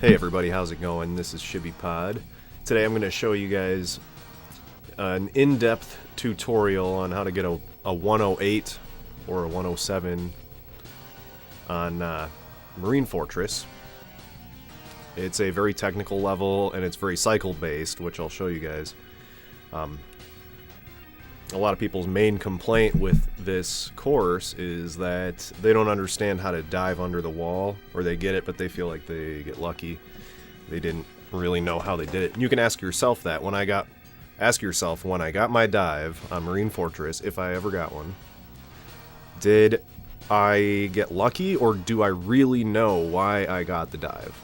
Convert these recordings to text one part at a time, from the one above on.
Hey everybody, how's it going? This is ShibbyPod. Today I'm going to show you guys an in-depth tutorial on how to get a 108 or a 107 on Marine Fortress. It's a very technical level and it's very cycle-based, which I'll show you guys. A lot of people's main complaint with this course is that they don't understand how to dive under the wall, or they get it but they feel like they get lucky. They didn't really know how they did it. And you can ask yourself that when I got my dive on Marine Fortress, if I ever got one, did I get lucky or do I really know why I got the dive?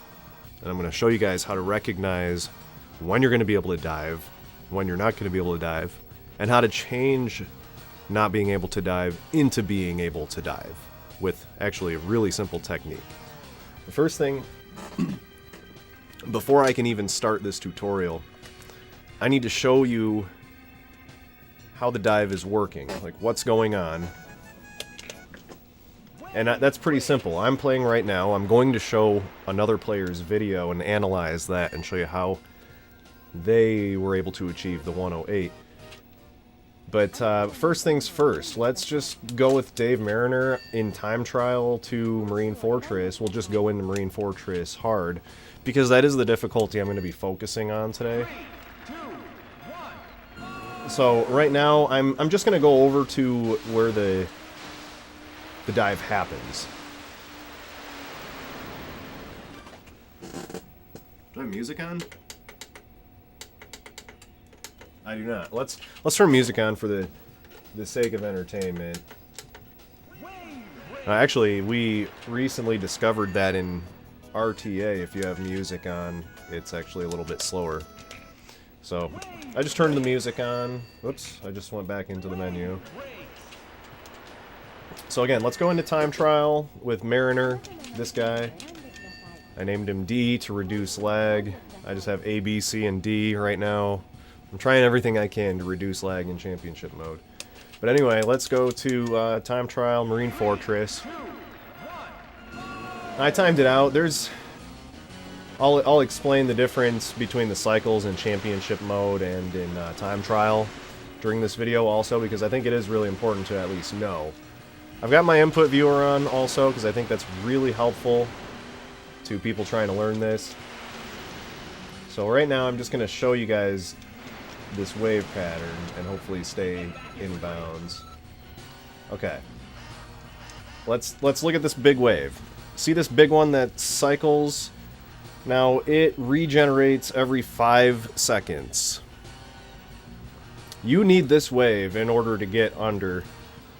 And I'm going to show you guys how to recognize when you're going to be able to dive, when you're not going to be able to dive, and how to change not being able to dive into being able to dive with actually a really simple technique. The first thing, before I can even start this tutorial, I need to show you how the dive is working, like what's going on. And that's pretty simple. I'm playing right now. I'm going to show another player's video and analyze that and show you how they were able to achieve the 108. But first things first, let's just go with Dave Mariner in time trial to Marine Fortress. We'll just go into Marine Fortress hard, because that is the difficulty I'm going to be focusing on today. So right now, I'm just going to go over to where the dive happens. Do I have music on? I do not. Let's turn music on for the sake of entertainment. Actually, we recently discovered that in RTA, if you have music on, it's actually a little bit slower. So, I just turned the music on. Whoops, I just went back into the menu. So again, let's go into time trial with Mariner, this guy. I named him D to reduce lag. I just have A, B, C, and D right now. I'm trying everything I can to reduce lag in championship mode. But anyway, let's go to time trial Marine Fortress. I timed it out. I'll explain the difference between the cycles in championship mode and in time trial during this video also, because I think it is really important to at least know. I've got my input viewer on also, because I think that's really helpful to people trying to learn this. So right now I'm just going to show you guys this wave pattern and hopefully stay in bounds. Okay. Let's look at this big wave. See this big one that cycles? Now it regenerates every 5 seconds. You need this wave in order to get under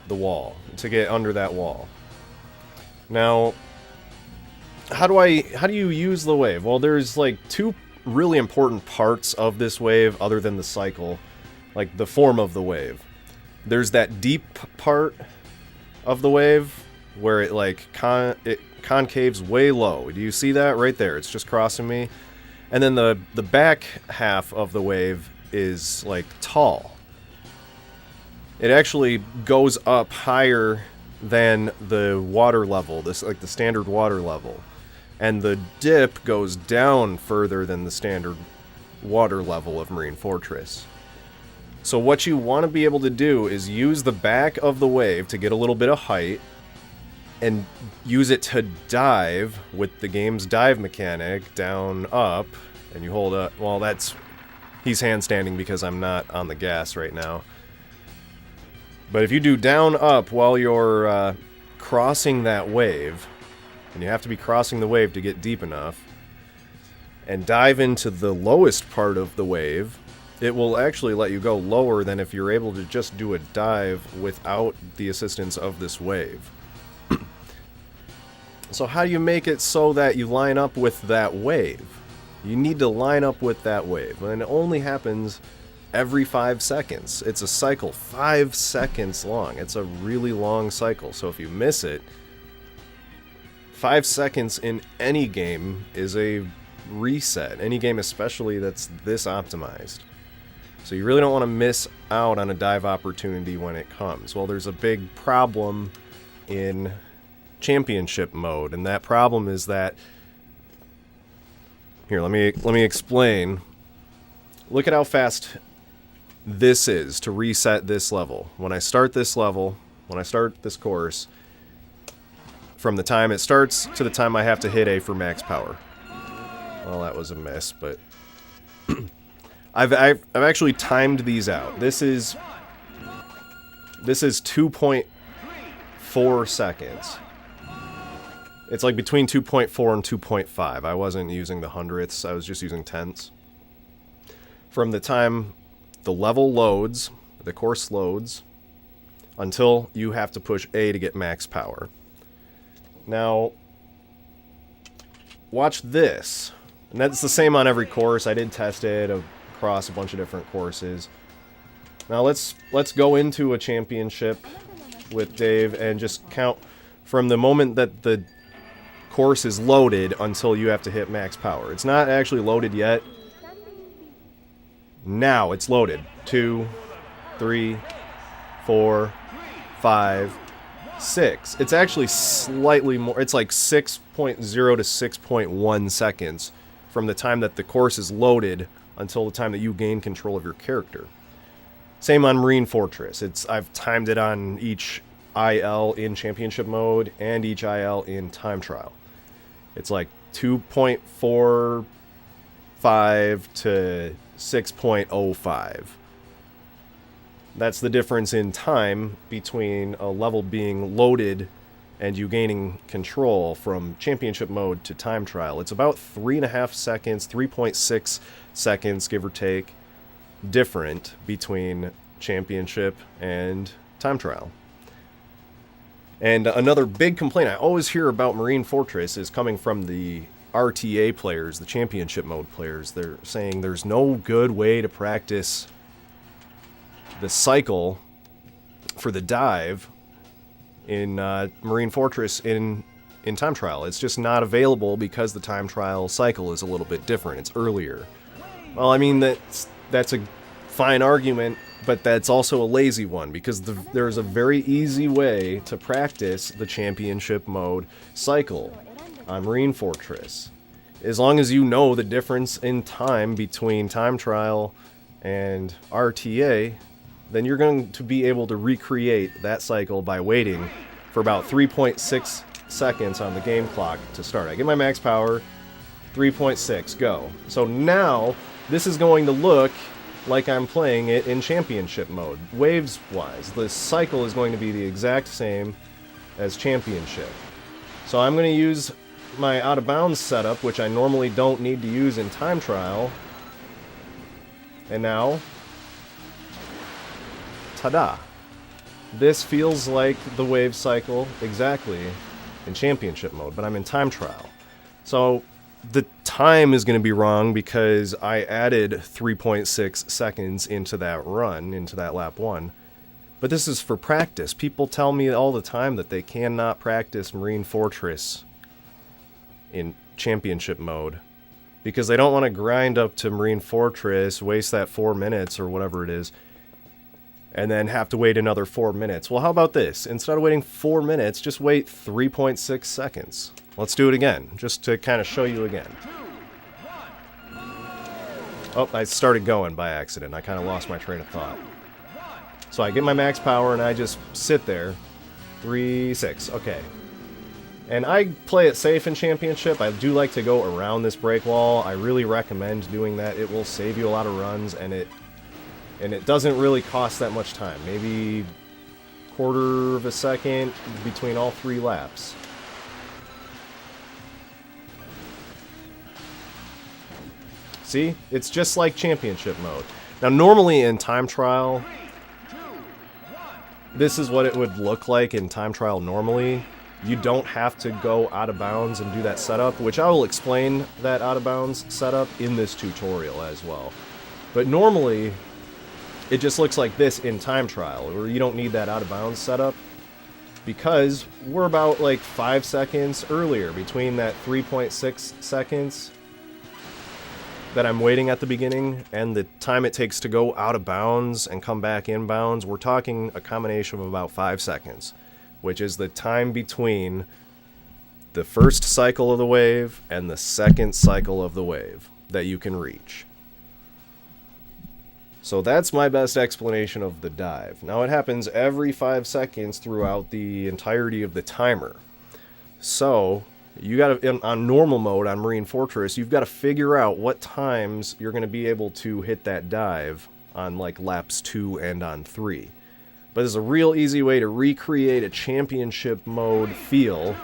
the wall, to get under that wall. Now, how do you use the wave? Well, there's like two really important parts of this wave other than the cycle, like the form of the wave. There's that deep part of the wave where it like it concaves way low. Do you see that right there? It's just crossing me. And then the back half of the wave is like tall. It actually goes up higher than the water level, this like the standard water level. And the dip goes down further than the standard water level of Marine Fortress. So what you want to be able to do is use the back of the wave to get a little bit of height, and use it to dive with the game's dive mechanic, down, up, and you hold up. Well, he's handstanding because I'm not on the gas right now. But if you do down, up while you're crossing that wave, and you have to be crossing the wave to get deep enough, and dive into the lowest part of the wave, it will actually let you go lower than if you're able to just do a dive without the assistance of this wave. So how do you make it so that you line up with that wave? You need to line up with that wave, and it only happens every 5 seconds. It's a cycle 5 seconds long. It's a really long cycle, so if you miss it, 5 seconds in any game is a reset. Any game especially that's this optimized. So you really don't want to miss out on a dive opportunity when it comes. Well, there's a big problem in championship mode, and that problem is that Here, let me explain. Look at how fast this is to reset this level. When I start this level, when I start this course, from the time it starts to the time I have to hit A for max power. Well, that was a miss, but I've actually timed these out. This is 2.4 seconds. It's like between 2.4 and 2.5. I wasn't using the hundredths, I was just using tenths. From the time the level loads, the course loads, until you have to push A to get max power. Now, watch this. And that's the same on every course. I did test it across a bunch of different courses. Now let's go into a championship with Dave and just count from the moment that the course is loaded until you have to hit max power. It's not actually loaded yet. Now it's loaded. 2, 3, 4, 5, 6. It's actually slightly more. It's like 6.0 to 6.1 seconds from the time that the course is loaded until the time that you gain control of your character. Same on Marine Fortress. I've timed it on each IL in championship mode and each IL in time trial. It's like 2.45 to 6.05. That's the difference in time between a level being loaded and you gaining control from championship mode to time trial. It's about 3.5 seconds, 3.6 seconds, give or take, different between championship and time trial. And another big complaint I always hear about Marine Fortress is coming from the RTA players, the championship mode players. They're saying there's no good way to practice the cycle for the dive in Marine Fortress in time trial. It's just not available because the time trial cycle is a little bit different. It's earlier. Well, I mean, that's a fine argument, but that's also a lazy one because there's a very easy way to practice the championship mode cycle on Marine Fortress. As long as you know the difference in time between time trial and RTA, then you're going to be able to recreate that cycle by waiting for about 3.6 seconds on the game clock to start. I get my max power, 3.6, go. So now, this is going to look like I'm playing it in championship mode. Waves-wise, the cycle is going to be the exact same as championship. So I'm going to use my out-of-bounds setup, which I normally don't need to use in time trial. And now, ta-da! This feels like the wave cycle exactly in championship mode, but I'm in time trial. So the time is going to be wrong because I added 3.6 seconds into that run, into that lap 1. But this is for practice. People tell me all the time that they cannot practice Marine Fortress in championship mode because they don't want to grind up to Marine Fortress, waste that 4 minutes or whatever it is, and then have to wait another 4 minutes. Well, how about this? Instead of waiting 4 minutes, just wait 3.6 seconds. Let's do it again, just to kind of show you again. Oh, I started going by accident. I kind of lost my train of thought. So I get my max power and I just sit there. 3.6, okay. And I play it safe in championship. I do like to go around this break wall. I really recommend doing that. It will save you a lot of runs, and it doesn't really cost that much time. Maybe quarter of a second between all 3 laps. See? It's just like championship mode. Now, normally in time trial, this is what it would look like in time trial normally. You don't have to go out of bounds and do that setup, which I will explain that out of bounds setup in this tutorial as well. But normally, it just looks like this in time trial, where you don't need that out of bounds setup, because we're about like 5 seconds earlier between that 3.6 seconds that I'm waiting at the beginning and the time it takes to go out of bounds and come back in bounds. We're talking a combination of about 5 seconds, which is the time between the first cycle of the wave and the second cycle of the wave that you can reach. So that's my best explanation of the dive. Now it happens every 5 seconds throughout the entirety of the timer. So you gotta, on normal mode on Marine Fortress, you've got to figure out what times you're going to be able to hit that dive on like laps 2 and on 3. But there's a real easy way to recreate a championship mode feel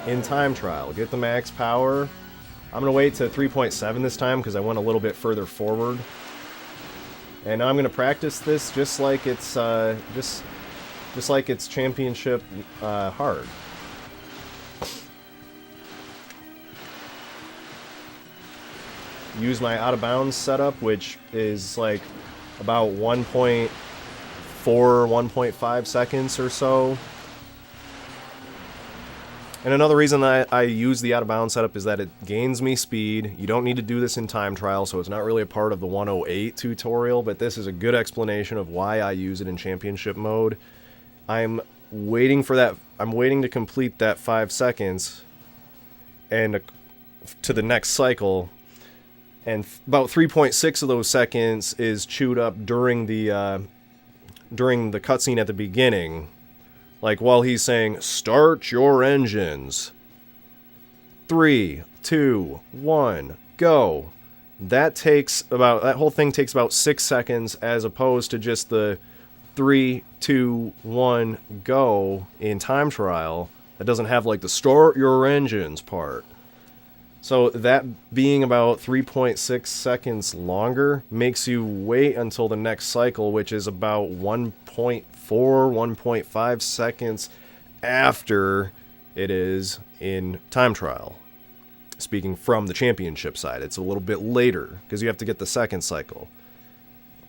in time trial. Get the max power. I'm going to wait to 3.7 this time because I went a little bit further forward. And now I'm going to practice this just like it's just like it's championship hard. Use my out of bounds setup, which is like about 1.4, 1.5 seconds or so. And another reason I use the out of bounds setup is that it gains me speed. You don't need to do this in time trial, so it's not really a part of the 108 tutorial, but this is a good explanation of why I use it in championship mode. I'm waiting for that. I'm waiting to complete that 5 seconds and to the next cycle. And about 3.6 of those seconds is chewed up during the cutscene at the beginning. Like while he's saying, "Start your engines. 3, 2, 1, go." That whole thing takes about 6 seconds as opposed to just the 3, 2, 1, go in time trial. That doesn't have like the "start your engines" part. So that being about 3.6 seconds longer makes you wait until the next cycle, which is about 1.4, 1.5 seconds after it is in time trial. Speaking from the championship side, it's a little bit later because you have to get the second cycle.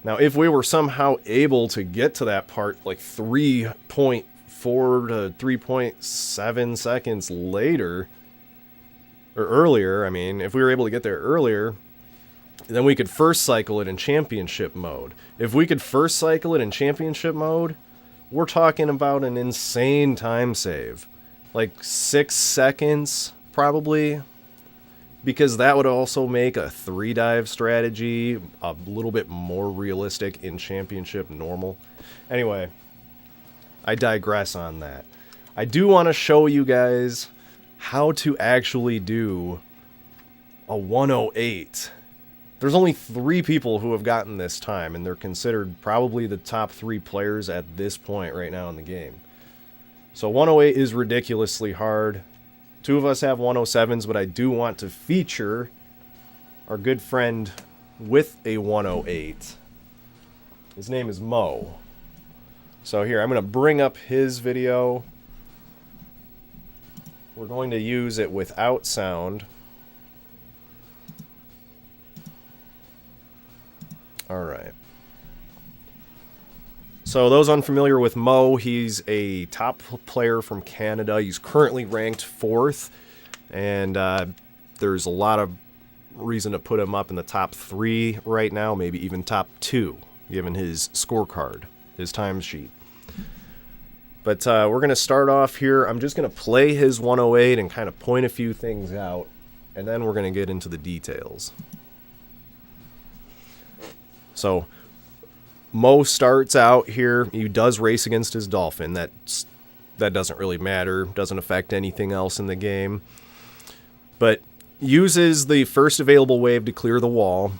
Now, if we were somehow able to get to that part like 3.4 to 3.7 seconds later, or earlier, I mean, if we were able to get there earlier, then we could first cycle it in championship mode. If we could first cycle it in championship mode, we're talking about an insane time save. Like 6 seconds, probably. Because that would also make a 3-dive strategy a little bit more realistic in championship normal. Anyway, I digress on that. I do want to show you guys how to actually do a 108. There's only 3 people who have gotten this time, and they're considered probably the top 3 players at this point right now in the game. So 108 is ridiculously hard. 2 of us have 107s, but I do want to feature our good friend with a 108. His name is Mo. So here, I'm going to bring up his video. We're going to use it without sound. Alright. So those unfamiliar with Mo, he's a top player from Canada. He's currently ranked 4th. And there's a lot of reason to put him up in the top 3 right now. Maybe even top 2, given his scorecard, his time sheet. But we're going to start off here. I'm just going to play his 108 and kind of point a few things out. And then we're going to get into the details. So, Mo starts out here. He does race against his Dolphin. That doesn't really matter. Doesn't affect anything else in the game. But uses the first available wave to clear the wall.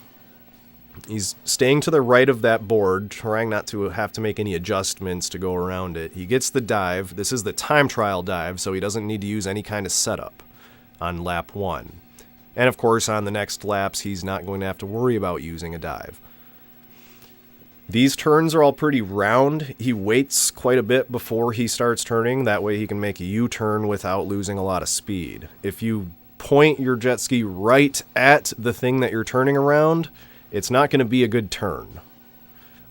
He's staying to the right of that board, trying not to have to make any adjustments to go around it. He gets the dive. This is the time trial dive, so he doesn't need to use any kind of setup on lap 1. And of course, on the next laps, he's not going to have to worry about using a dive. These turns are all pretty round. He waits quite a bit before he starts turning. That way he can make a U-turn without losing a lot of speed. If you point your jet ski right at the thing that you're turning around, it's not going to be a good turn.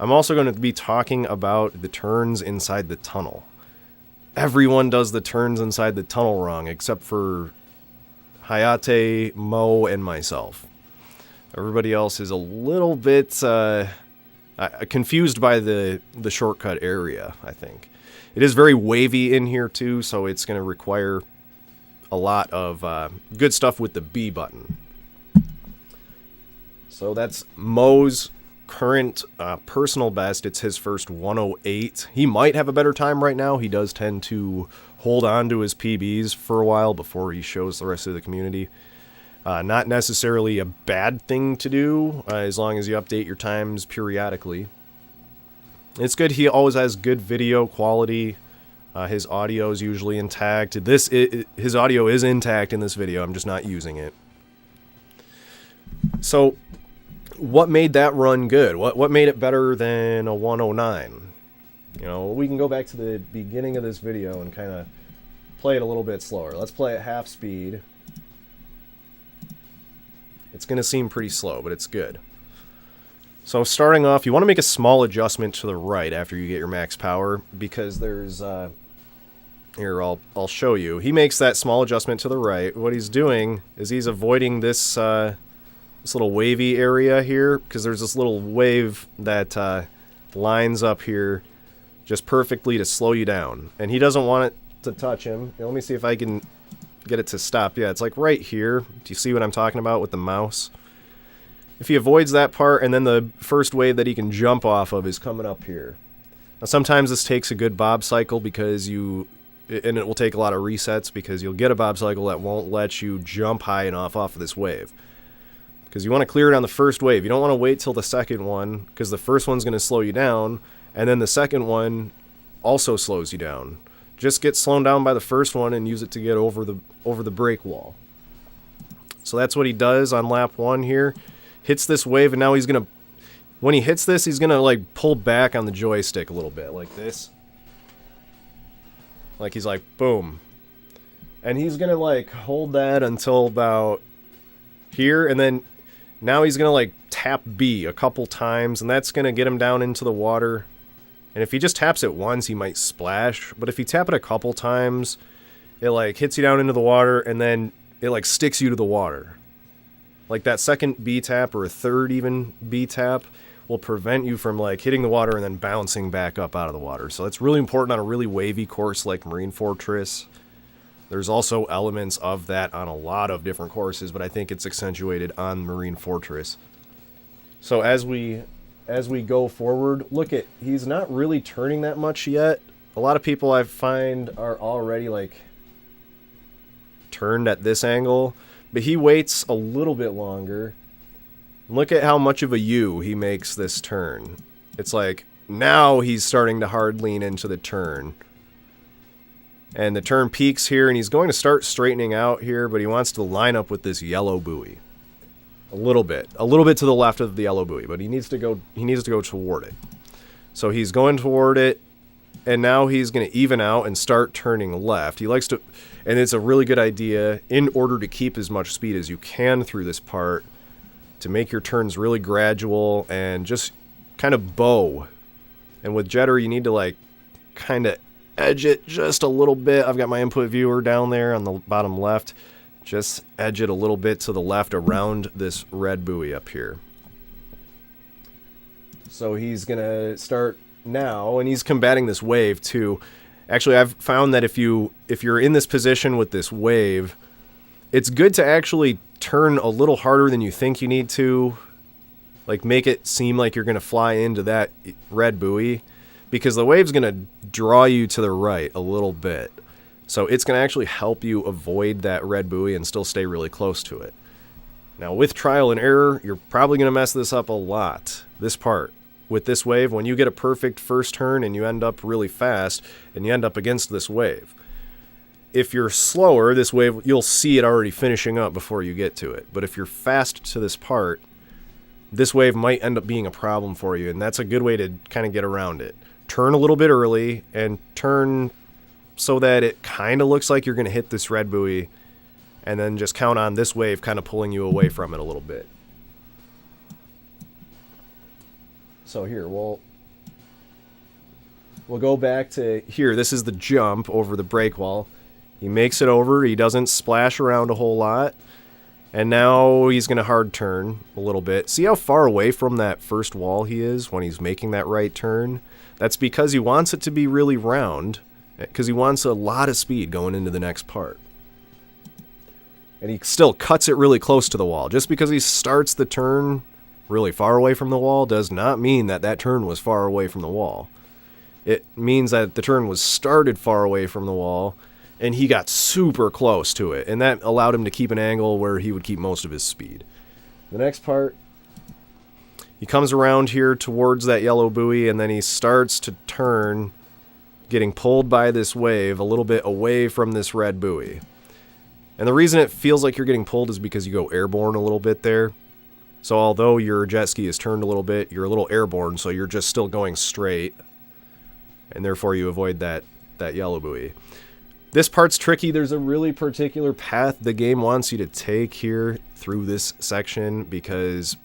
I'm also going to be talking about the turns inside the tunnel. Everyone does the turns inside the tunnel wrong, except for Hayate, Mo, and myself. Everybody else is a little bit confused by the shortcut area, I think. It is very wavy in here too, so it's going to require a lot of good stuff with the B button. So that's Mo's current personal best. It's his first 108. He might have a better time right now. He does tend to hold on to his PBs for a while before he shows the rest of the community. Not necessarily a bad thing to do, as long as you update your times periodically. It's good. He always has good video quality. His audio is usually intact. His audio is intact in this video. I'm just not using it. So, what made that run good? What made it better than a 109? You know, we can go back to the beginning of this video and kind of play it a little bit slower. Let's play at half speed. It's going to seem pretty slow, but it's good. So starting off, you want to make a small adjustment to the right after you get your max power, because there's here, I'll show you. He makes that small adjustment to the right. What he's doing is he's avoiding this this little wavy area here, because there's this little wave that lines up here just perfectly to slow you down, and he doesn't want it to touch him. Let me see if I can get it to stop. Yeah, it's like right here. Do you see what I'm talking about with the mouse? If he avoids that part, and then the first wave that he can jump off of is coming up here. Now sometimes this takes a good bob cycle, because and it will take a lot of resets, because you'll get a bob cycle that won't let you jump high enough off of this wave. Because you want to clear it on the first wave. You don't want to wait till the second one, because the first one's going to slow you down, and then the second one also slows you down. Just get slowed down by the first one and use it to get over the break wall. So that's what he does on lap 1 here. Hits this wave, and now he's going to, when he hits this, he's going to like pull back on the joystick a little bit, like this. Like he's like, boom. And he's going to like hold that until about here, and then now he's going to like tap B a couple times, and that's going to get him down into the water. And if he just taps it once, he might splash. But if you tap it a couple times, it like hits you down into the water, and then it like sticks you to the water. Like that second B tap, or a third even B tap, will prevent you from like hitting the water and then bouncing back up out of the water. So that's really important on a really wavy course like Marine Fortress. There's also elements of that on a lot of different courses, but I think it's accentuated on Marine Fortress. So as we go forward, look at, he's not really turning that much yet. A lot of people I find are already like turned at this angle, but he waits a little bit longer. Look at how much of a U he makes this turn. It's like now he's starting to hard lean into the turn. And the turn peaks here, and he's going to start straightening out here, but he wants to line up with this yellow buoy. A little bit to the left of the yellow buoy, but he needs to go toward it. So he's going toward it, and now he's going to even out and start turning left. He likes to, and it's a really good idea in order to keep as much speed as you can through this part, to make your turns really gradual and just kind of bow. And with Jetter, you need to like kind of edge it just a little bit. I've got my input viewer down there on the bottom left. Just edge it a little bit to the left around this red buoy up here. So he's going to start now, and he's combating this wave too. Actually, I've found that if you're in this position with this wave, it's good to actually turn a little harder than you think you need to. Like make it seem like you're going to fly into that red buoy, because the wave's going to draw you to the right a little bit. So it's going to actually help you avoid that red buoy and still stay really close to it. Now with trial and error, you're probably going to mess this up a lot. This part. With this wave, when you get a perfect first turn and you end up really fast and you end up against this wave. If you're slower, this wave, you'll see it already finishing up before you get to it. But if you're fast to this part, this wave might end up being a problem for you, and that's a good way to kind of get around it. Turn a little bit early, and turn so that it kind of looks like you're going to hit this red buoy, and then just count on this wave kind of pulling you away from it a little bit. So here, we'll go back to here. This is the jump over the break wall. He makes it over. He doesn't splash around a whole lot. And now he's going to hard turn a little bit. See how far away from that first wall he is when he's making that right turn? That's because he wants it to be really round, because he wants a lot of speed going into the next part. And he still cuts it really close to the wall. Just because he starts the turn really far away from the wall does not mean that that turn was far away from the wall. It means that the turn was started far away from the wall, and he got super close to it, and that allowed him to keep an angle where he would keep most of his speed. The next part, he comes around here towards that yellow buoy, and then he starts to turn, getting pulled by this wave a little bit away from this red buoy. And the reason it feels like you're getting pulled is because you go airborne a little bit there. So although your jet ski is turned a little bit, you're a little airborne, so you're just still going straight, and therefore you avoid that yellow buoy. This part's tricky. There's a really particular path the game wants you to take here through this section because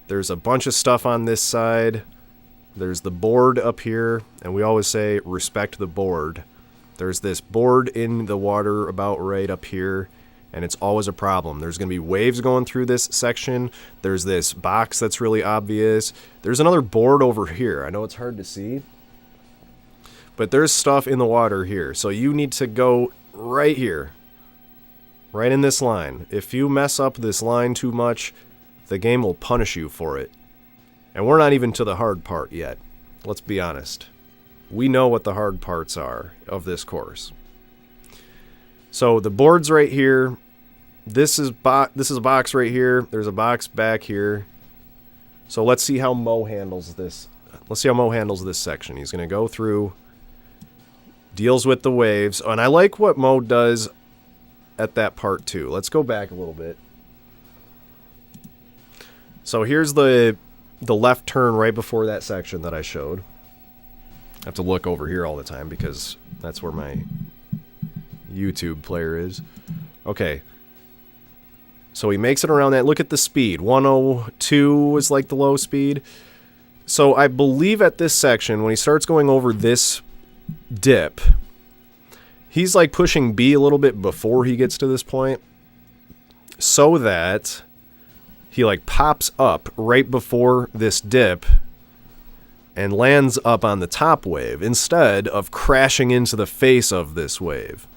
there's a bunch of stuff on this side. There's the board up here, and we always say respect the board. There's this board in the water about right up here, and it's always a problem. There's going to be waves going through this section. There's this box that's really obvious. There's another board over here. I know it's hard to see, but there's stuff in the water here. So you need to go right here, right in this line. If you mess up this line too much, the game will punish you for it. And we're not even to the hard part yet. Let's be honest. We know what the hard parts are of this course. So the board's right here. This is a box right here. There's a box back here. So let's see how Mo handles this. Let's see how Mo handles this section. He's going to go through, deals with the waves. Oh, and I like what Mo does at that part too. Let's go back a little bit. So here's the left turn right before that section that I showed. I have to look over here all the time because that's where my YouTube player is. Okay. So he makes it around that. Look at the speed. 102 is like the low speed. So I believe at this section, when he starts going over this dip, he's like pushing B a little bit before he gets to this point so that he like pops up right before this dip and lands up on the top wave instead of crashing into the face of this wave.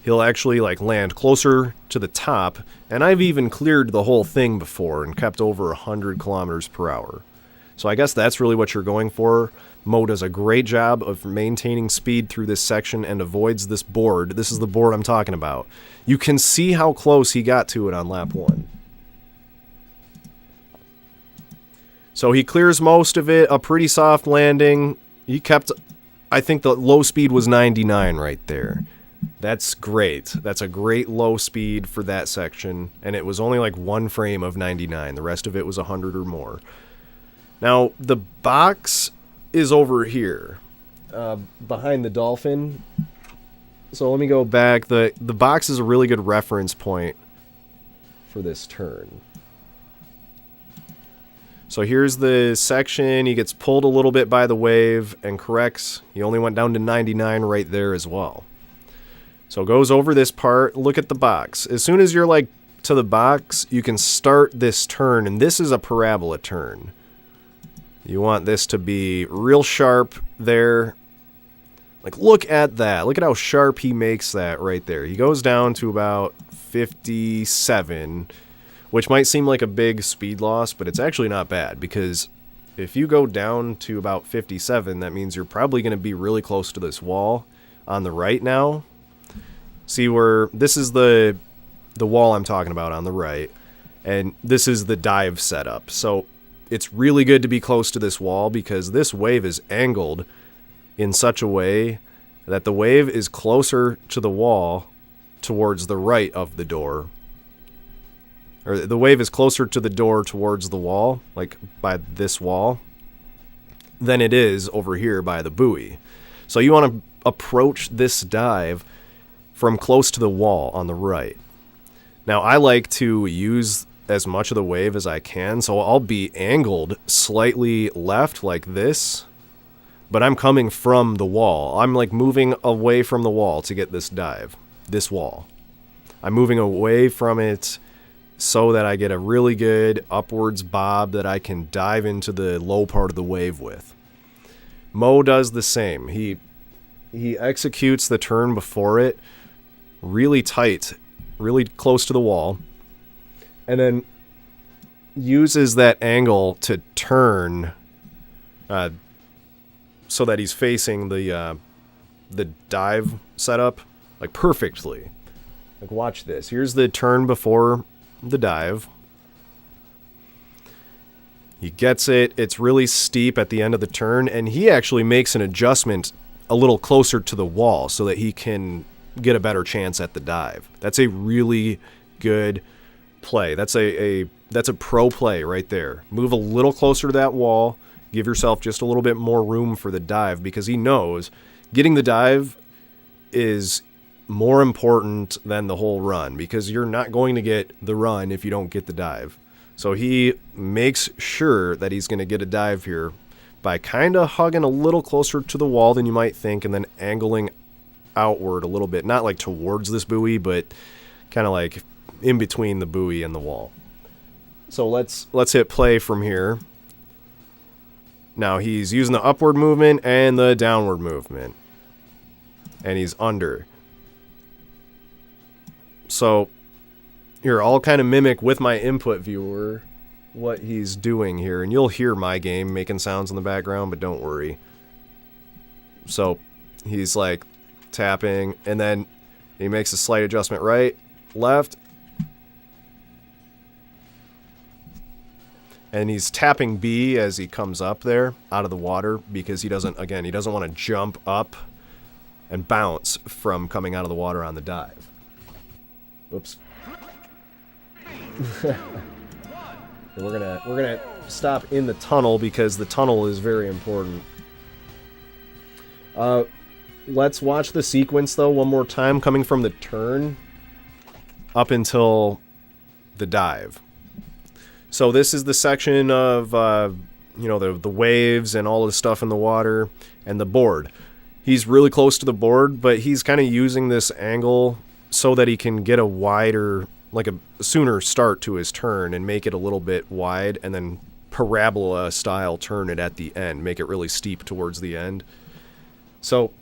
He'll actually like land closer to the top, and I've even cleared the whole thing before and kept over 100 kilometers per hour. So I guess that's really what you're going for. Mo does a great job of maintaining speed through this section and avoids this board. This is the board I'm talking about. You can see how close he got to it on lap 1. So he clears most of it, a pretty soft landing. He kept, I think the low speed was 99 right there. That's great. That's a great low speed for that section, and it was only like one frame of 99. The rest of it was 100 or more. Now, the box is over here, behind the dolphin. So let me go back. The box is a really good reference point for this turn. So here's the section. He gets pulled a little bit by the wave and corrects. He only went down to 99 right there as well. So goes over this part. Look at the box. As soon as you're like to the box, you can start this turn, and this is a parabola turn. You want this to be real sharp there. Like, look at that. Look at how sharp he makes that right there. He goes down to about 57, which might seem like a big speed loss, but it's actually not bad, because if you go down to about 57, that means you're probably going to be really close to this wall on the right now. See where this is the wall I'm talking about on the right, and this is the dive setup. So it's really good to be close to this wall because this wave is angled in such a way that the wave is closer to the wall towards the right of the door. Or the wave is closer to the door towards the wall, like by this wall, than it is over here by the buoy. So you want to approach this dive from close to the wall on the right. Now, I like to use as much of the wave as I can, so I'll be angled slightly left like this, but I'm coming from the wall. I'm like moving away from the wall to get this dive, this wall. I'm moving away from it so that I get a really good upwards bob that I can dive into the low part of the wave with. Mo does the same. He executes the turn before it really tight, really close to the wall, and then uses that angle to turn so that he's facing the dive setup like perfectly. Like, watch this. Here's the turn before the dive. He gets it. It's really steep at the end of the turn, and he actually makes an adjustment a little closer to the wall so that he can get a better chance at the dive. That's a really good play. That's a pro play right there. Move a little closer to that wall. Give yourself just a little bit more room for the dive, because he knows getting the dive is more important than the whole run, because you're not going to get the run if you don't get the dive. So he makes sure that he's going to get a dive here by kind of hugging a little closer to the wall than you might think, and then angling outward a little bit. Not like towards this buoy, but kind of like in between the buoy and the wall. So let's hit play from here. Now he's using the upward movement and the downward movement. And he's under. So here, I'll kind of mimic with my input viewer what he's doing here. And you'll hear my game making sounds in the background, but don't worry. So he's like tapping, and then he makes a slight adjustment right, left. And he's tapping B as he comes up there out of the water, because he doesn't want to jump up and bounce from coming out of the water on the dive. Oops. We're gonna stop in the tunnel, because the tunnel is very important. Let's watch the sequence though one more time, coming from the turn up until the dive. So this is the section of the waves and all the stuff in the water and the board. He's really close to the board, but he's kind of using this angle so that he can get a wider, like a sooner start to his turn and make it a little bit wide, and then parabola style turn it at the end, make it really steep towards the end. So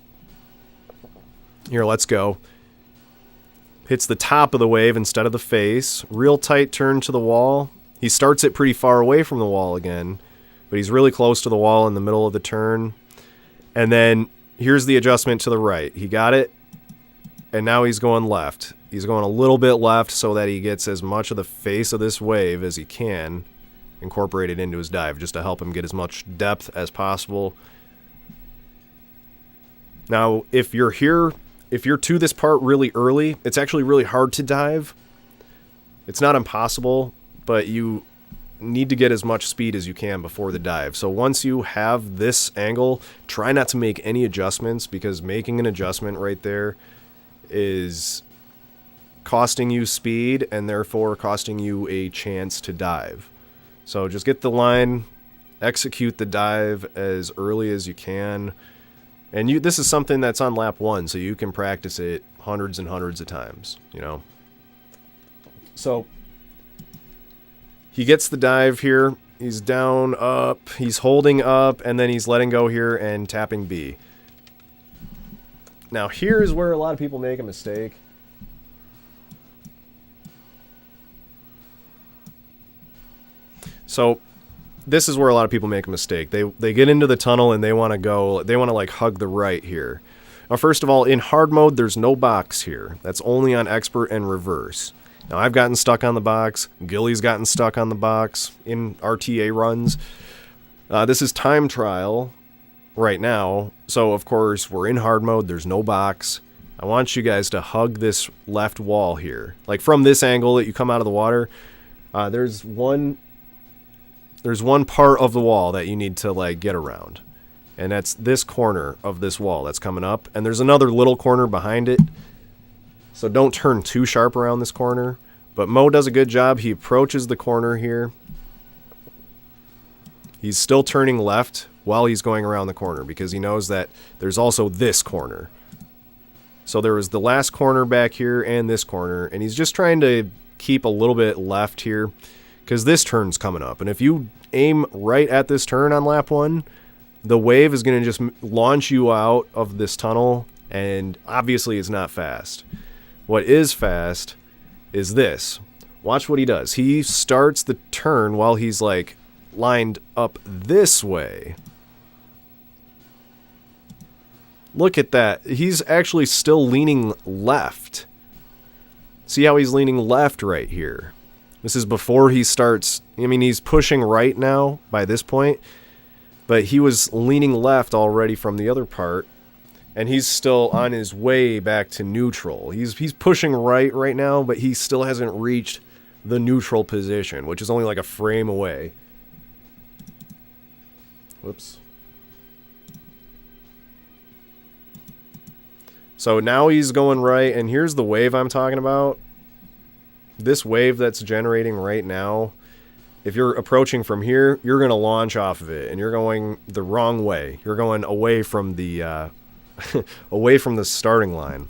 here, let's go. Hits the top of the wave instead of the face. Real tight turn to the wall. He starts it pretty far away from the wall again, but he's really close to the wall in the middle of the turn. And then here's the adjustment to the right. He got it, and now he's going left. He's going a little bit left so that he gets as much of the face of this wave as he can incorporated into his dive, just to help him get as much depth as possible. Now, if you're to this part really early, it's actually really hard to dive. It's not impossible, but you need to get as much speed as you can before the dive. So once you have this angle, try not to make any adjustments, because making an adjustment right there is costing you speed and therefore costing you a chance to dive. So just get the line, execute the dive as early as you can. And this is something that's on lap 1, so you can practice it hundreds and hundreds of times, So he gets the dive here. He's down, up, he's holding up, and then he's letting go here and tapping B. Now here's where a lot of people make a mistake. So this is where a lot of people make a mistake. They get into the tunnel and they want to like hug the right here. Now, first of all, in hard mode, there's no box here. That's only on expert and reverse. Now, I've gotten stuck on the box. Gilly's gotten stuck on the box in RTA runs. This is time trial right now. So, of course, we're in hard mode. There's no box. I want you guys to hug this left wall here. Like from this angle that you come out of the water, there's one part of the wall that you need to like get around. And that's this corner of this wall that's coming up. And there's another little corner behind it. So don't turn too sharp around this corner. But Mo does a good job. He approaches the corner here. He's still turning left while he's going around the corner, because he knows that there's also this corner. So there was the last corner back here and this corner. And he's just trying to keep a little bit left here, because this turn's coming up. And if you aim right at this turn on lap 1, the wave is going to just launch you out of this tunnel, and obviously it's not fast. What is fast is this. Watch what he does. He starts the turn while he's like lined up this way. Look at that. He's actually still leaning left. See how he's leaning left right here. This is before he starts. I mean, he's pushing right now by this point, but he was leaning left already from the other part, and he's still on his way back to neutral. He's pushing right now, but he still hasn't reached the neutral position, which is only like a frame away. Whoops. So now he's going right, and here's the wave I'm talking about. This wave that's generating right now, if you're approaching from here, you're going to launch off of it, and you're going the wrong way. You're going away from the away from the starting line.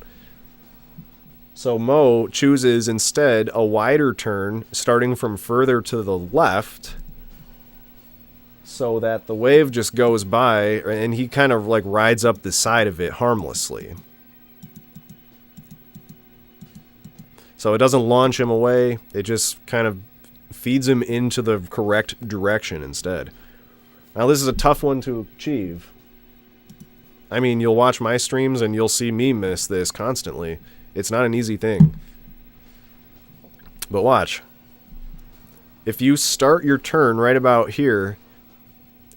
So Mo chooses instead a wider turn, starting from further to the left, so that the wave just goes by, and he kind of like rides up the side of it harmlessly. So it doesn't launch him away, it just kind of feeds him into the correct direction instead. Now this is a tough one to achieve. I mean, you'll watch my streams and you'll see me miss this constantly. It's not an easy thing. But watch. If you start your turn right about here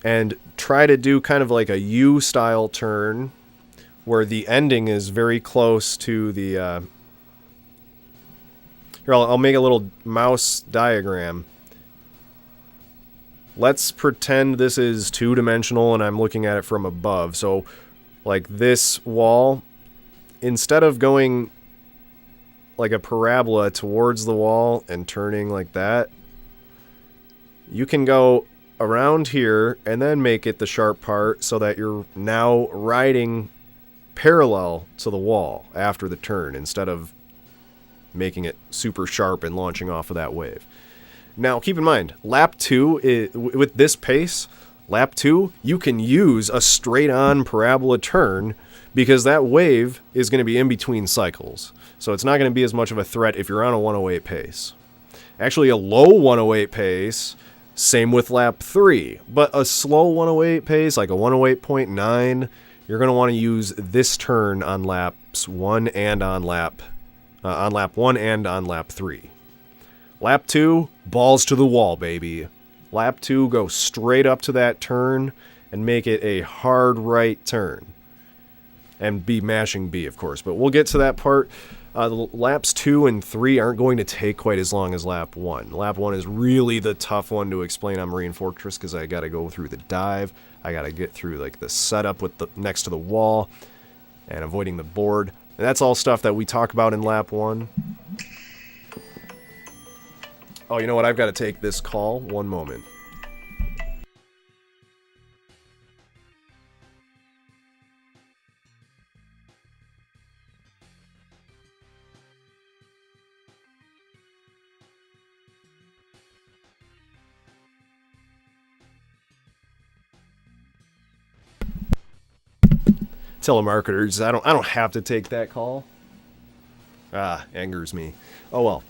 and try to do kind of like a U-style turn where the ending is very close to the... Here, I'll make a little mouse diagram. Let's pretend this is two-dimensional and I'm looking at it from above. So, like this wall, instead of going like a parabola towards the wall and turning like that, you can go around here and then make it the sharp part so that you're now riding parallel to the wall after the turn instead of making it super sharp and launching off of that wave. Now, keep in mind, lap 2, with this pace, lap 2, you can use a straight-on parabola turn because that wave is going to be in between cycles. So it's not going to be as much of a threat if you're on a 108 pace. Actually, a low 108 pace, same with lap 3. But a slow 108 pace, like a 108.9, you're going to want to use this turn on laps 1 and on lap 1 and on lap 3. Lap 2, balls to the wall, baby. Lap 2, go straight up to that turn and make it a hard right turn. And be mashing B, of course. But we'll get to that part. Laps 2 and 3 aren't going to take quite as long as lap 1. Lap 1 is really the tough one to explain on Marine Fortress because I got to go through the dive. I got to get through like the setup with the next to the wall and avoiding the board. And that's all stuff that we talk about in lap 1. Oh, you know what? I've got to take this call. One moment. Telemarketers, I don't have to take that call. Angers me. Oh well.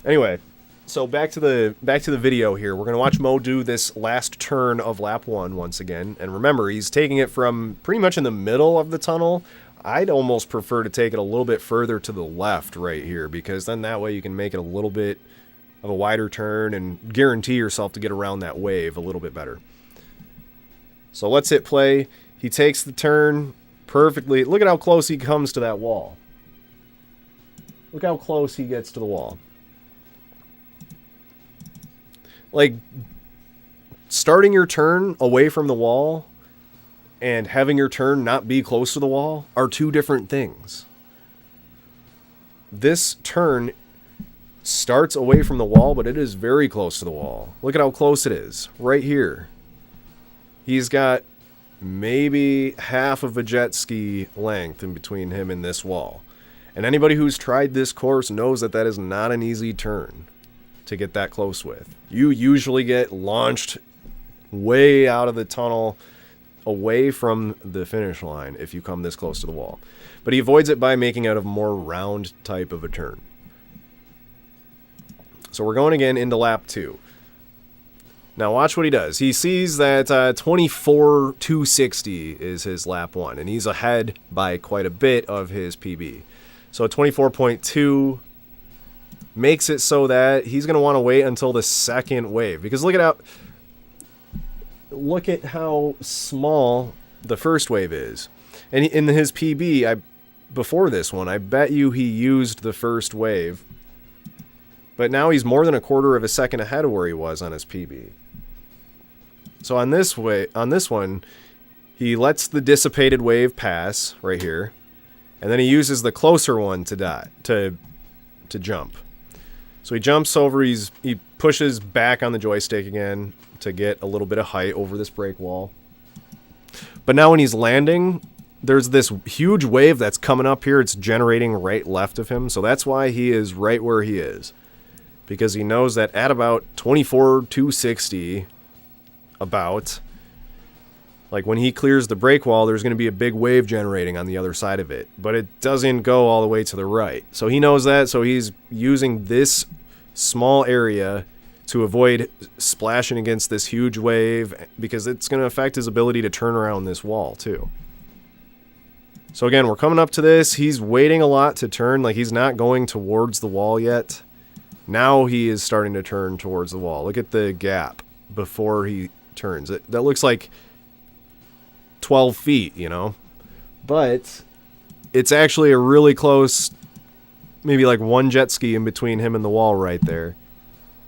Anyway, so back to the video here. We're gonna watch Mo do this last turn of lap 1 once again, and remember, he's taking it from pretty much in the middle of the tunnel. I'd almost prefer to take it a little bit further to the left right here, because then that way you can make it a little bit of a wider turn and guarantee yourself to get around that wave a little bit better. So let's hit play. He takes the turn perfectly. Look at how close he comes to that wall. Look how close he gets to the wall. Like, starting your turn away from the wall and having your turn not be close to the wall are two different things. This turn starts away from the wall, but it is very close to the wall. Look at how close it is. Right here. He's got maybe half of a jet ski length in between him and this wall. And anybody who's tried this course knows that that is not an easy turn to get that close with. You usually get launched way out of the tunnel, away from the finish line if you come this close to the wall. But he avoids it by making out a more round type of a turn. So we're going again into lap 2. Now watch what he does. He sees that 24.260 is his lap 1, and he's ahead by quite a bit of his PB. So 24.2 makes it so that he's going to want to wait until the second wave, because look at how small the first wave is. And in his PB, before this one, I bet you he used the first wave, but now he's more than a quarter of a second ahead of where he was on his PB. So on this one, he lets the dissipated wave pass right here, and then he uses the closer one to jump. So he jumps over, he pushes back on the joystick again to get a little bit of height over this break wall. But now when he's landing, there's this huge wave that's coming up here. It's generating right left of him, so that's why he is right where he is. Because he knows that at about 24.260, like when he clears the break wall, there's going to be a big wave generating on the other side of it. But it doesn't go all the way to the right. So he knows that, so he's using this small area to avoid splashing against this huge wave, because it's going to affect his ability to turn around this wall too. So again, we're coming up to this. He's waiting a lot to turn, like he's not going towards the wall yet. Now he is starting to turn towards the wall. Look at the gap before he turns. That looks like 12 feet, you know? But it's actually a really close, maybe like one jet ski in between him and the wall right there.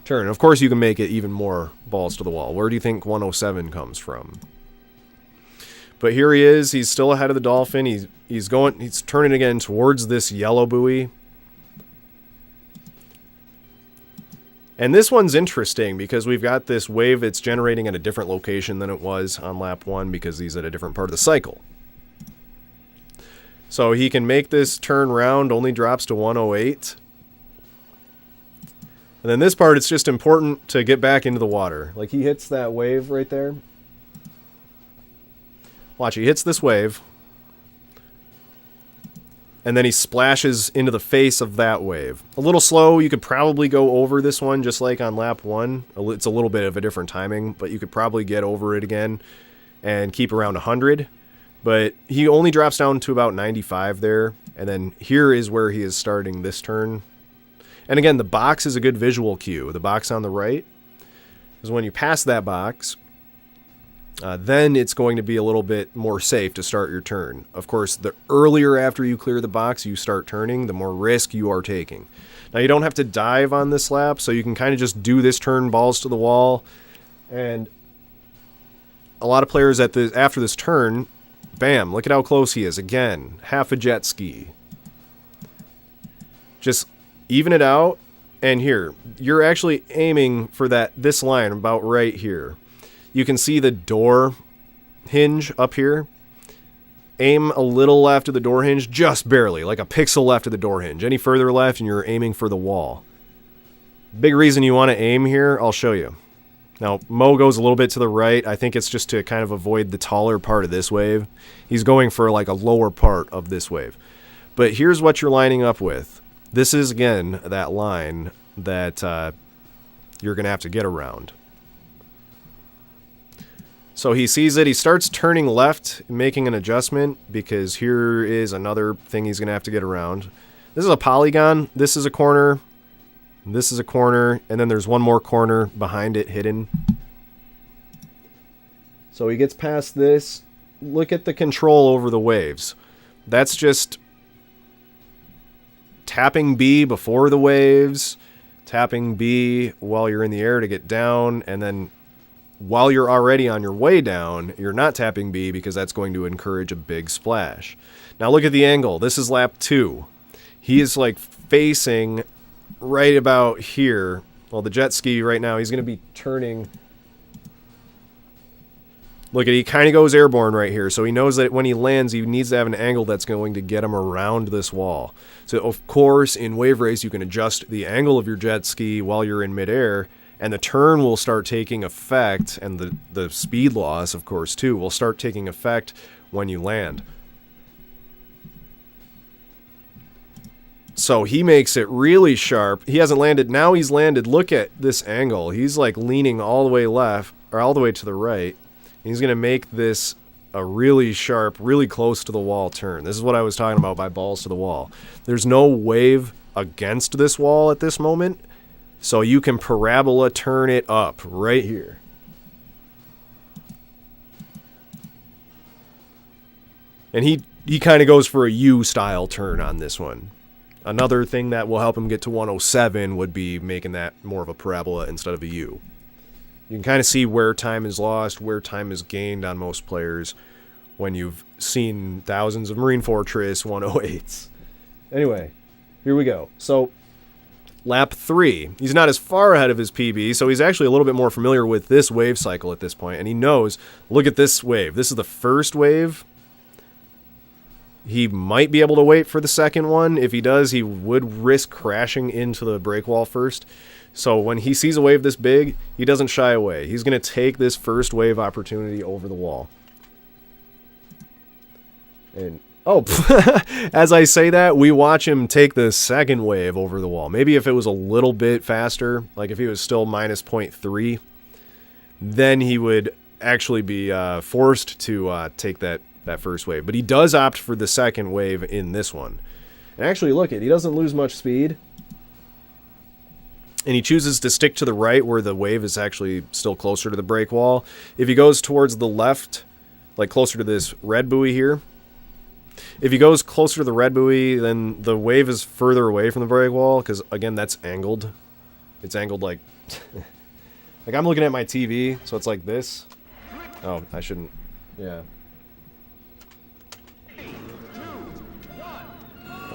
Turn. Of course, you can make it even more balls to the wall. Where do you think 107 comes from? But here he is. He's still ahead of the Dolphin. He's turning again towards this yellow buoy. And this one's interesting because we've got this wave that's generating at a different location than it was on lap 1, because he's at a different part of the cycle. So he can make this turn round, only drops to 108. And then this part, it's just important to get back into the water. Like he hits that wave right there. Watch, he hits this wave. And then he splashes into the face of that wave. A little slow. You could probably go over this one just like on lap 1. It's a little bit of a different timing, but you could probably get over it again and keep around 100. But he only drops down to about 95 there. And then here is where he is starting this turn. And again, the box is a good visual cue. The box on the right. Because when you pass that box, then it's going to be a little bit more safe to start your turn. Of course, the earlier after you clear the box you start turning, the more risk you are taking. Now, you don't have to dive on this lap, so you can kind of just do this turn balls to the wall. And a lot of players after this turn, bam, look at how close he is. Again, half a jet ski. Just even it out, and here, you're actually aiming for this line about right here. You can see the door hinge up here. Aim a little left of the door hinge, just barely, like a pixel left of the door hinge. Any further left and you're aiming for the wall. Big reason you want to aim here, I'll show you. Now, Mo goes a little bit to the right. I think it's just to kind of avoid the taller part of this wave. He's going for like a lower part of this wave. But here's what you're lining up with. This is, again, that line that you're going to have to get around. So he sees it. He starts turning left, making an adjustment, because here is another thing he's going to have to get around. This is a polygon. This is a corner. This is a corner. And then there's one more corner behind it hidden. So he gets past this. Look at the control over the waves. That's just tapping B before the waves, tapping B while you're in the air to get down, and then while you're already on your way down, you're not tapping B because that's going to encourage a big splash. Now look at the angle. This is lap 2. He is like facing right about here. Well, the jet ski right now, he's going to be turning Look at, he kind of goes airborne right here, so he knows that when he lands, he needs to have an angle that's going to get him around this wall. So, of course, in Wave Race, you can adjust the angle of your jet ski while you're in midair, and the turn will start taking effect, and the speed loss, of course, too, will start taking effect when you land. So he makes it really sharp. He hasn't landed. Now he's landed. Look at this angle. He's like leaning all the way left, or all the way to the right. He's going to make this a really sharp, really close to the wall turn. This is what I was talking about by balls to the wall. There's no wave against this wall at this moment, so you can parabola turn it up right here. And he kind of goes for a U-style turn on this one. Another thing that will help him get to 107 would be making that more of a parabola instead of a U. You can kind of see where time is lost, where time is gained on most players when you've seen thousands of Marine Fortress 108s. Anyway, here we go. So, lap 3. He's not as far ahead of his PB, so he's actually a little bit more familiar with this wave cycle at this point, and he knows, look at this wave. This is the first wave. He might be able to wait for the second one. If he does, he would risk crashing into the break wall first. So when he sees a wave this big, he doesn't shy away. He's going to take this first wave opportunity over the wall. And oh, as I say that, we watch him take the second wave over the wall. Maybe if it was a little bit faster, like if he was still minus 0.3, then he would actually be forced to take that first wave. But he does opt for the second wave in this one. And actually, look, he doesn't lose much speed. And he chooses to stick to the right where the wave is actually still closer to the break wall. If he goes towards the left, like closer to this red buoy here, if he goes closer to the red buoy, then the wave is further away from the break wall, because, again, that's angled. It's angled like... like, I'm looking at my TV, so it's like this. Oh, I shouldn't... Yeah.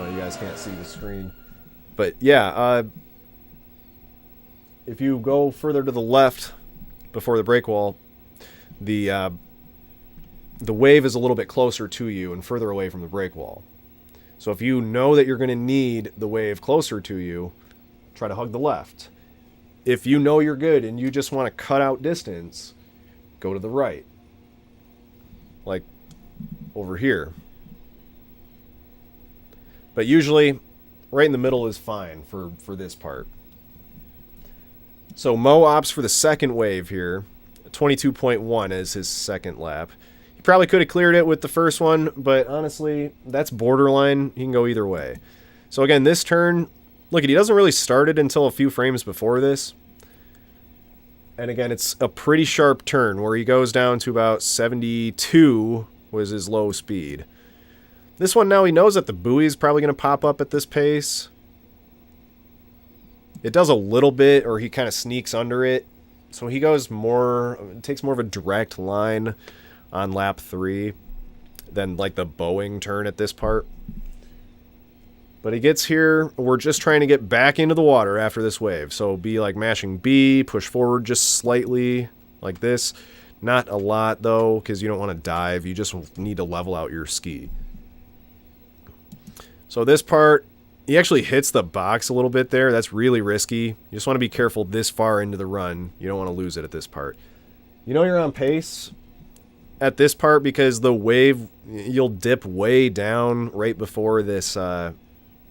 Oh, you guys can't see the screen. But, yeah, if you go further to the left before the break wall, the wave is a little bit closer to you and further away from the break wall. So if you know that you're going to need the wave closer to you, try to hug the left. If you know you're good and you just want to cut out distance, go to the right. Like over here. But usually, right in the middle is fine for this part. So Mo opts for the second wave here. 22.1 as his second lap. He probably could have cleared it with the first one, but honestly, that's borderline. He can go either way. So again, this turn, look, he doesn't really start it until a few frames before this. And again, it's a pretty sharp turn where he goes down to about 72 was his low speed. This one now he knows that the buoy is probably going to pop up at this pace. It does a little bit, or he kind of sneaks under it. So he goes more, takes more of a direct line on lap 3 than like the Boeing turn at this part. But he gets here, we're just trying to get back into the water after this wave. So be like mashing B, push forward just slightly like this. Not a lot though, because you don't want to dive. You just need to level out your ski. So this part, he actually hits the box a little bit there. That's really risky. You just want to be careful this far into the run. You don't want to lose it at this part. You know you're on pace at this part because the wave, you'll dip way down right before this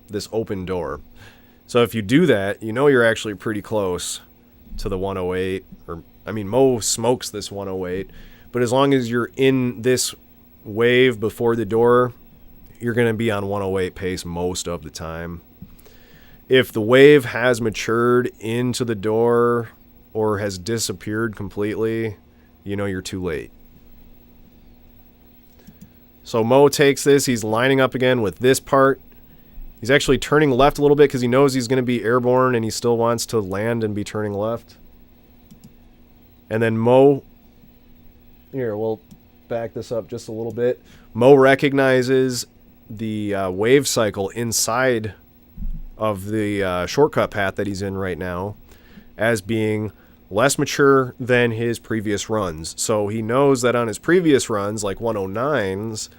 this open door. So if you do that, you know you're actually pretty close to the 108. Or I mean, Mo smokes this 108. But as long as you're in this wave before the door, you're going to be on 108 pace most of the time. If the wave has matured into the door or has disappeared completely, you know you're too late. So Mo takes this. He's lining up again with this part. He's actually turning left a little bit because he knows he's going to be airborne and he still wants to land and be turning left. And then Mo... Here, we'll back this up just a little bit. Mo recognizes the wave cycle inside of the shortcut path that he's in right now as being less mature than his previous runs. So he knows that on his previous runs, like 109s,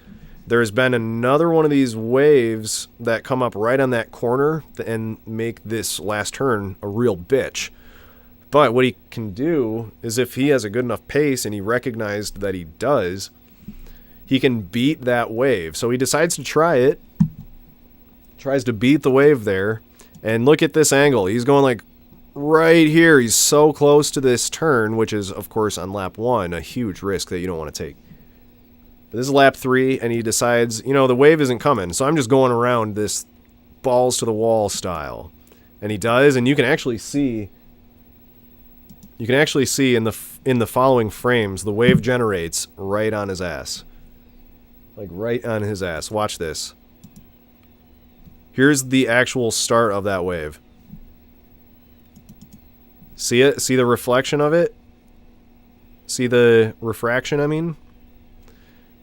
there's been another one of these waves that come up right on that corner and make this last turn a real bitch. But what he can do is, if he has a good enough pace, and he recognized that he does, he can beat that wave. So he decides to try it, tries to beat the wave there, and look at this angle. He's going like right here. He's so close to this turn, which is, of course, on lap 1, a huge risk that you don't want to take. But this is lap 3, and he decides, you know, the wave isn't coming, so I'm just going around this balls to the wall style. And he does, and you can actually see in the following frames, the wave generates right on his ass. Like right on his ass. Watch this. Here's the actual start of that wave. See it? See the reflection of it? See the refraction, I mean?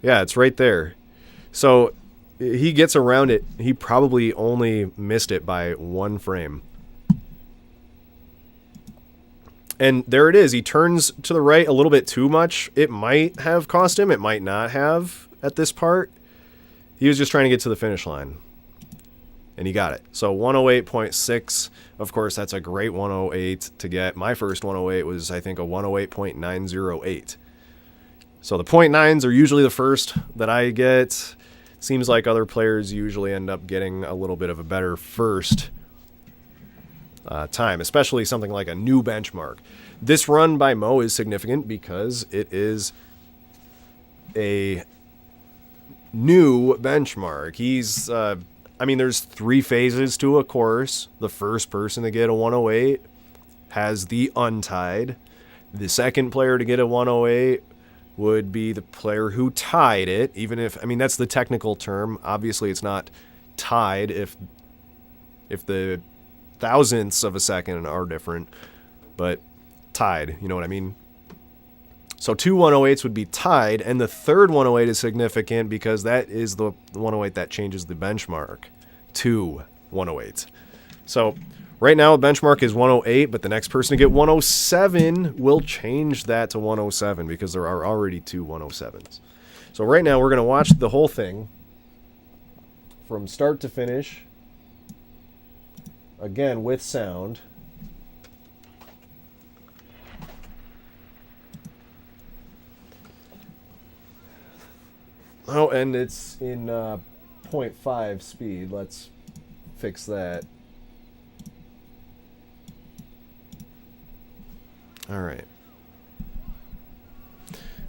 Yeah, it's right there. So he gets around it. He probably only missed it by 1 frame. And there it is. He turns to the right a little bit too much. It might have cost him. It might not have at this part. He was just trying to get to the finish line. And he got it. So 108.6. Of course, that's a great 108 to get. My first 108 was, I think, a 108.908. So the .9s are usually the first that I get. Seems like other players usually end up getting a little bit of a better first time, especially something like a new benchmark. This run by Mo is significant because it is a new benchmark. He's, I mean, there's 3 phases to a course. The first person to get a 108 has the untied. The second player to get a 108 would be the player who tied it, even if, I mean, that's the technical term. Obviously, it's not tied if the thousandths of a second are different, but tied, you know what I mean? So 2 108s would be tied, and the third 108 is significant because that is the 108 that changes the benchmark. 2 108s. So right now the benchmark is 108, but the next person to get 107 will change that to 107 because there are already 2 107s. So right now we're going to watch the whole thing from start to finish, again with sound. Oh, and it's in 0.5 speed. Let's fix that. All right.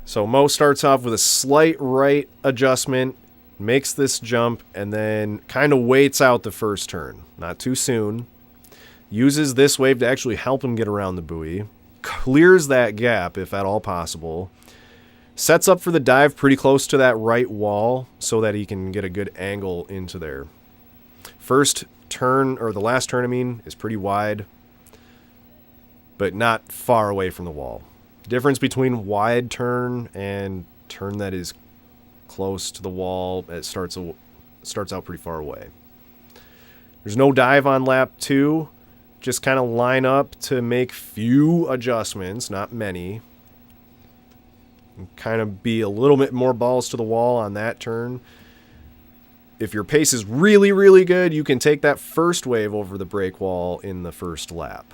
So Mo starts off with a slight right adjustment, makes this jump, and then kind of waits out the first turn. Not too soon. Uses this wave to actually help him get around the buoy. Clears that gap, if at all possible. Sets up for the dive pretty close to that right wall so that he can get a good angle into there. First turn, or the last turn, I mean, is pretty wide, but not far away from the wall. Difference between wide turn and turn that is close to the wall, it starts out pretty far away. There's no dive on lap 2. Just kind of line up to make few adjustments, not many. Kind of be a little bit more balls to the wall on that turn. If your pace is really, really good, you can take that first wave over the break wall in the first lap.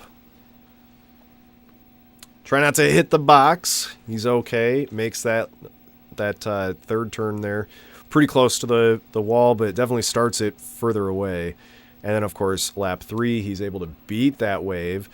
Try not to hit the box. He's okay. Makes that third turn there pretty close to the wall, but it definitely starts it further away. And then, of course, lap 3, he's able to beat that wave.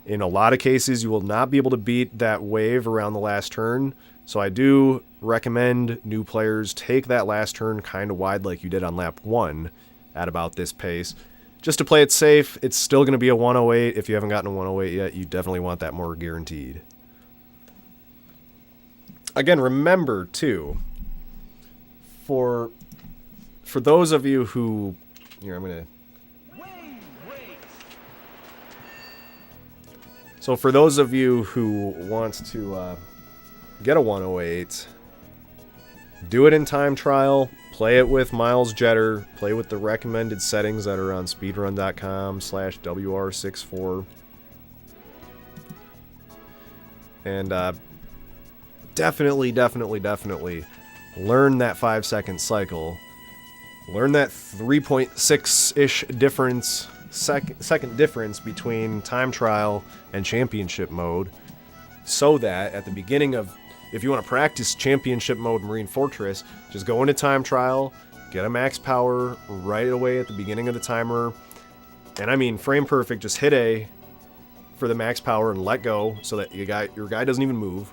In a lot of cases, you will not be able to beat that wave around the last turn. So I do recommend new players take that last turn kind of wide like you did on lap 1 at about this pace. Just to play it safe, it's still going to be a 108. If you haven't gotten a 108 yet, you definitely want that more guaranteed. Again, remember, too, for those of you who... Here, I'm going to... So for those of you who want to get a 108, do it in time trial, play it with Miles Jetter, play with the recommended settings that are on speedrun.com/WR64. And definitely learn that 5-second cycle. Learn that 3.6-ish difference, second difference between time trial and championship mode, so that at the beginning of, if you want to practice championship mode Marine Fortress, just go into time trial, get a max power right away at the beginning of the timer, and I mean frame perfect, just hit A for the max power and let go so that your guy doesn't even move,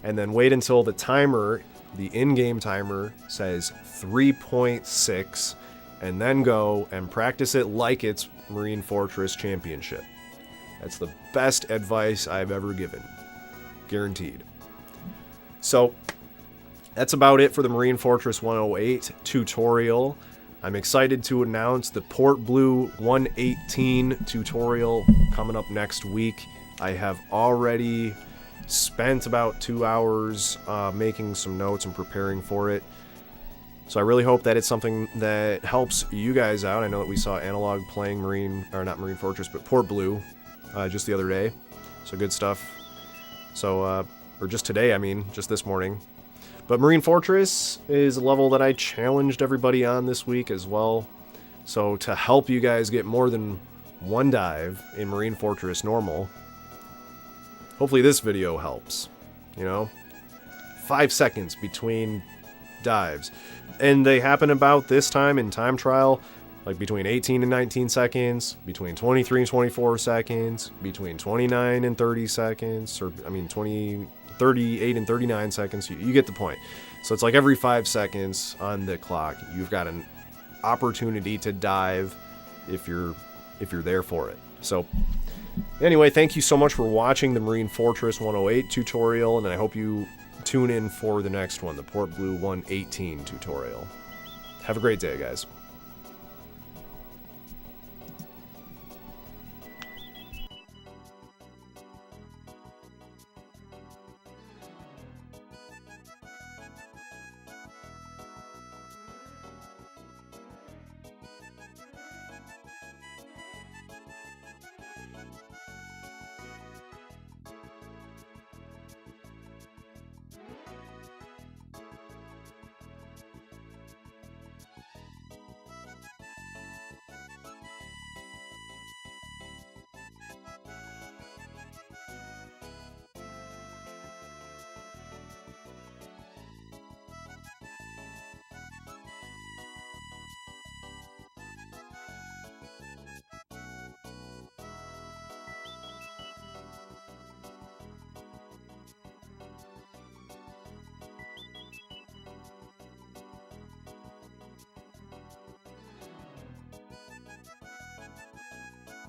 and then wait until the timer, the in-game timer, says 3.6, and then go and practice it like it's Marine Fortress Championship. That's the best advice I've ever given. Guaranteed. So, that's about it for the Marine Fortress 108 tutorial. I'm excited to announce the Port Blue 118 tutorial coming up next week. I have already spent about 2 hours making some notes and preparing for it. So I really hope that it's something that helps you guys out. I know that we saw Analog playing not Marine Fortress, but Port Blue just the other day. So good stuff. So, or just today, I mean, just this morning. But Marine Fortress is a level that I challenged everybody on this week as well. So to help you guys get more than one dive in Marine Fortress normal, hopefully this video helps. 5 seconds between dives. And they happen about this time in time trial, like between 18 and 19 seconds, between 23 and 24 seconds, between 29 and 30 seconds, or 38 and 39 seconds. You get the point. So it's like every 5 seconds on the clock, you've got an opportunity to dive if you're there for it. So anyway, thank you so much for watching the Marine Fortress 108 tutorial, and I hope you tune in for the next one, the Port Blue 118 tutorial. Have a great day, guys.